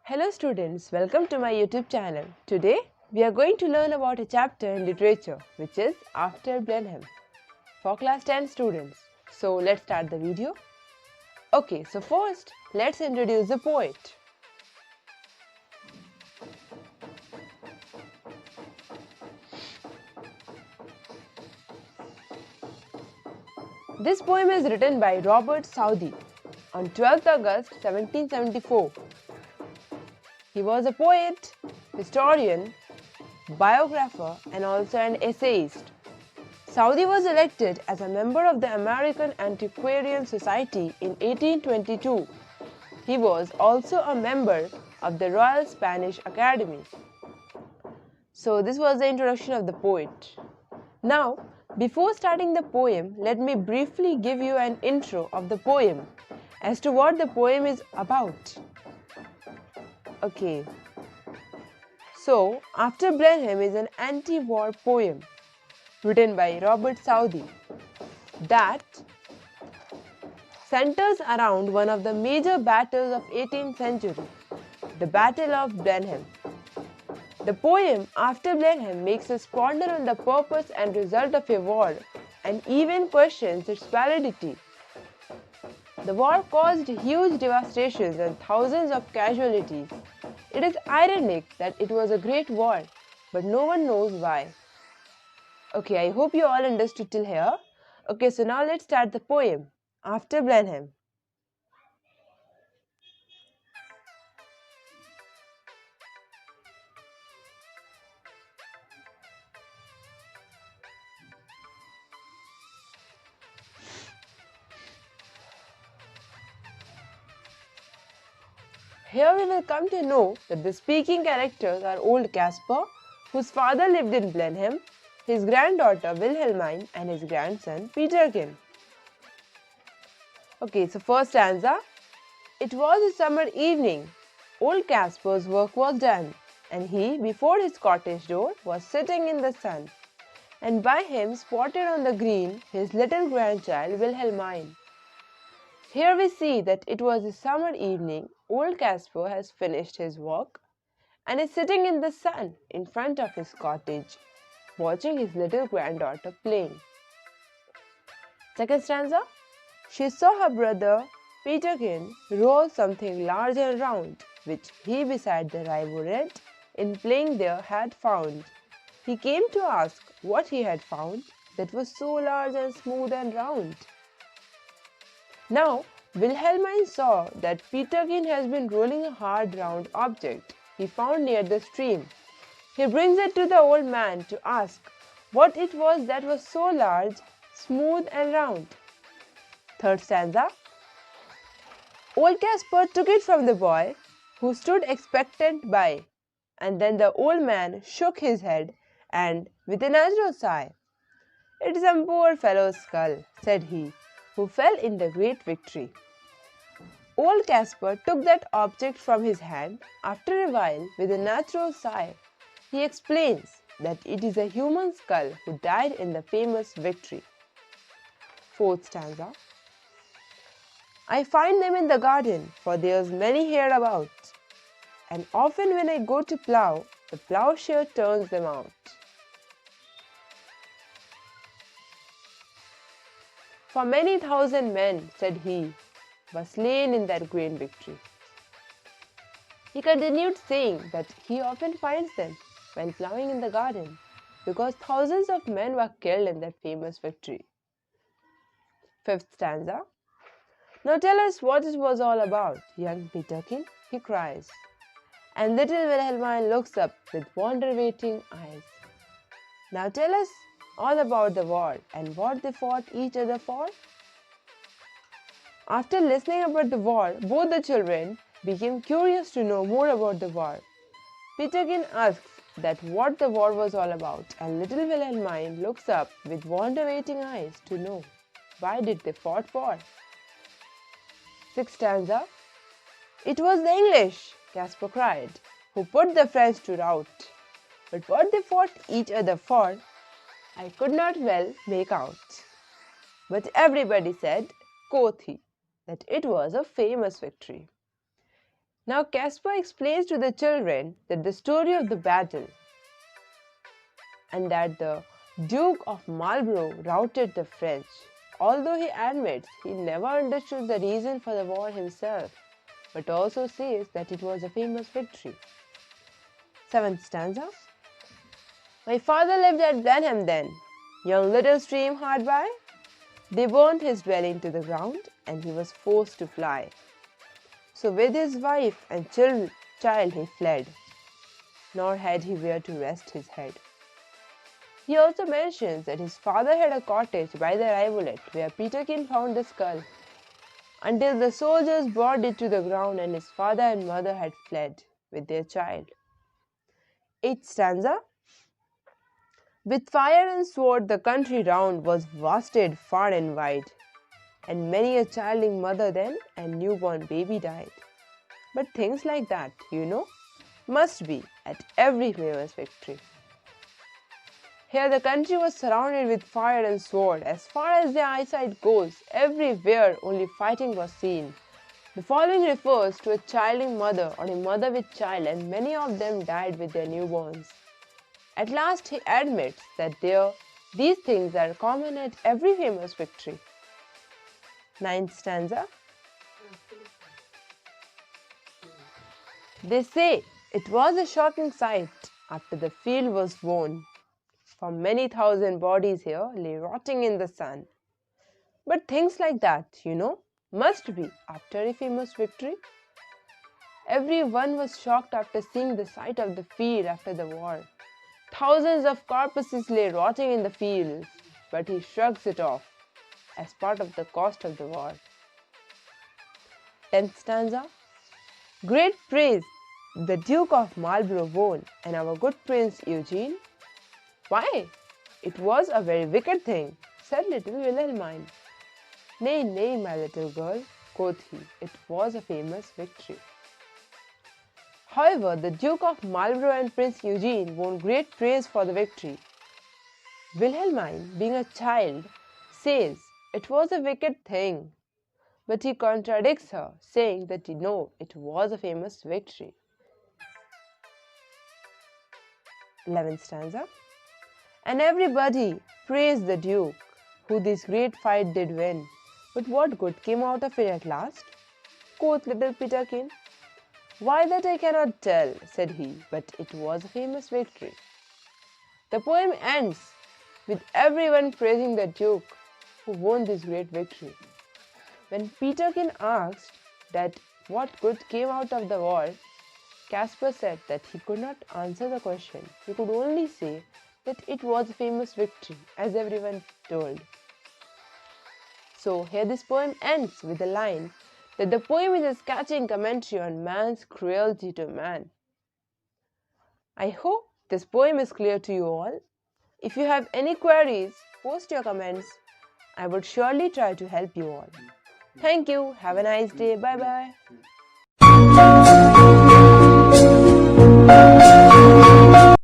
Hello students, welcome to my YouTube channel. Today we are going to learn about a chapter in literature which is After Blenheim for class 10 students. So let's start the video. Okay, so first let's introduce the poet. This poem is written by Robert Southey on 12th August 1774. He was a poet, historian, biographer and also an essayist. Southey was elected as a member of the American Antiquarian Society in 1822. He was also a member of the Royal Spanish Academy. So this was the introduction of the poet. Now, before starting the poem, let me briefly give you an intro of the poem as to what the poem is about. Okay, so After Blenheim is an anti-war poem written by Robert Southey that centers around one of the major battles of 18th century, the Battle of Blenheim. The poem After Blenheim makes us ponder on the purpose and result of a war and even questions its validity. The war caused huge devastations and thousands of casualties. It is ironic that it was a great war, but no one knows why. Okay, I hope you all understood till here. Okay, so now let's start the poem, After Blenheim. Here we will come to know that the speaking characters are old Caspar, whose father lived in Blenheim, his granddaughter Wilhelmine and his grandson Peterkin. Okay, so first stanza. It was a summer evening. Old Caspar's work was done, and he, before his cottage door, was sitting in the sun, and by him, spotted on the green, his little grandchild Wilhelmine. Here we see that it was a summer evening. Old Caspar has finished his work and is sitting in the sun in front of his cottage, watching his little granddaughter playing. Second stanza. She saw her brother Peterkin roll something large and round, which he beside the rivulet in playing there had found. He came to ask what he had found that was so large and smooth and round. Now, Wilhelmine saw that Peterkin has been rolling a hard round object he found near the stream. He brings it to the old man to ask what it was that was so large, smooth and round. Third stanza. Old Caspar took it from the boy, who stood expectant by, and then the old man shook his head and, with a natural sigh, "It is some poor fellow's skull," said he, "who fell in the great victory." Old Caspar took that object from his hand. After a while, with a natural sigh, he explains that it is a human skull who died in the famous victory. Fourth stanza. I find them in the garden, for there's many here about, and often when I go to plough, the ploughshare turns them out. For many thousand men, said he, were slain in that great victory. He continued saying that he often finds them when ploughing in the garden, because thousands of men were killed in that famous victory. Fifth stanza. Now tell us what it was all about, young Peterkin, he cries. And little Wilhelmine looks up with wonder-waiting eyes. Now tell us all about the war and what they fought each other for. After listening about the war, both the children became curious to know more about the war. Peterkin asks that what the war was all about, and little Wilhelmine looks up with wonder-waiting eyes to know why did they fought for. Sixth stanza. It was the English, Caspar cried, who put the French to rout. But what they fought each other for, I could not well make out. But everybody said, quoth he, that it was a famous victory. Now Caspar explains to the children that the story of the battle and that the Duke of Marlborough routed the French, although he admits he never understood the reason for the war himself, but also says that it was a famous victory. 7th stanza. My father lived at Blenheim then, yon little stream hard by. They burnt his dwelling to the ground, and he was forced to fly. So with his wife and child he fled, nor had he where to rest his head. He also mentions that his father had a cottage by the rivulet where Peterkin found the skull, until the soldiers brought it to the ground and his father and mother had fled with their child. 8th stanza. With fire and sword the country round was vasted far and wide, and many a childing mother then and newborn baby died. But things like that, must be at every famous victory. Here the country was surrounded with fire and sword. As far as their eyesight goes, everywhere only fighting was seen. The following refers to a childing mother or a mother with child, and many of them died with their newborns. At last he admits that these things are common at every famous victory. 9th stanza. They say it was a shocking sight after the field was won, for many thousand bodies here lay rotting in the sun. But things like that, must be after a famous victory. Everyone was shocked after seeing the sight of the field after the war. Thousands of corpses lay rotting in the fields, but he shrugs it off as part of the cost of the war. 10th stanza. Great praise the Duke of Marlborough won, and our good Prince Eugene. Why, it was a very wicked thing, said little Wilhelmine. Nay, nay, my little girl, quoth he, it was a famous victory. However, the Duke of Marlborough and Prince Eugene won great praise for the victory. Wilhelmine, being a child, says it was a wicked thing, but he contradicts her, saying that no, it was a famous victory. 11th stanza. And everybody praised the Duke, who this great fight did win. But what good came out of it at last? Quoth little Peterkin. Why, that I cannot tell, said he, but it was a famous victory. The poem ends with everyone praising the Duke who won this great victory. When Peterkin asked that what good came out of the war, Caspar said that he could not answer the question. He could only say that it was a famous victory, as everyone told. So here this poem ends with the line that the poem is a scathing commentary on man's cruelty to man. I hope this poem is clear to you all. If you have any queries, post your comments. I would surely try to help you all. Thank you. Have a nice day. Bye-bye.